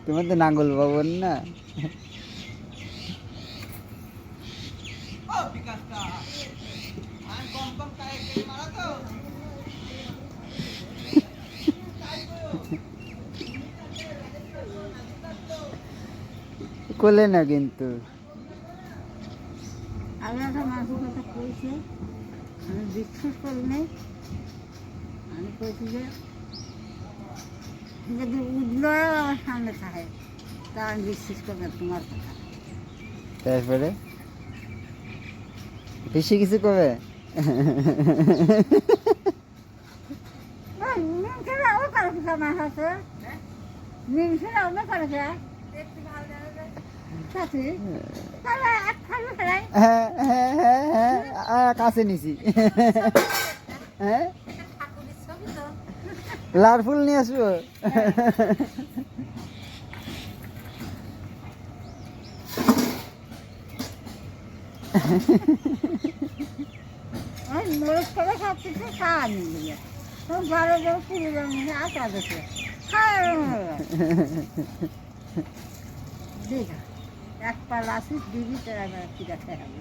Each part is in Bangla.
তোমার তো নাঙ্গল ভবন না। কোলে না কিন্তু আমি একটা মানুষের কথা কইছে, আমি বিশ্বাস করি নাই। আমি কইছি যে যদি উঠলো আমার সামনে থাকে তা আমি বিশ্বাস করবো তোমার কথা। তারপরে বেশি কিছু করবে? ও করেছে আমার হাতে নিমসেরা অন্য করেছে কাছে নিছি। হ্যাঁ লাল ফুল নিয়ে আসবো। মোরগ করে খাচ্ছে খাওয়া নিয়ে বারো বড় পুরো আটা দেখে দেখা এক পাল আসিস দিবি তোরা কি দেখা হবে।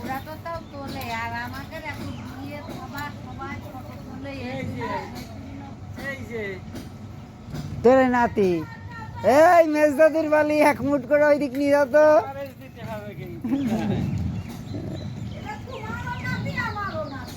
ওরা তো তাও তোলে আর আমাদের এখন দিয়ে সবার সবাই ফটো তোলে। তোরে নাতি এই মেজদাদুর বালি এক মুঠ করে ওই দিক নিয়ে যাও তো। এটা তোমারও নাতি আমারও নাতি।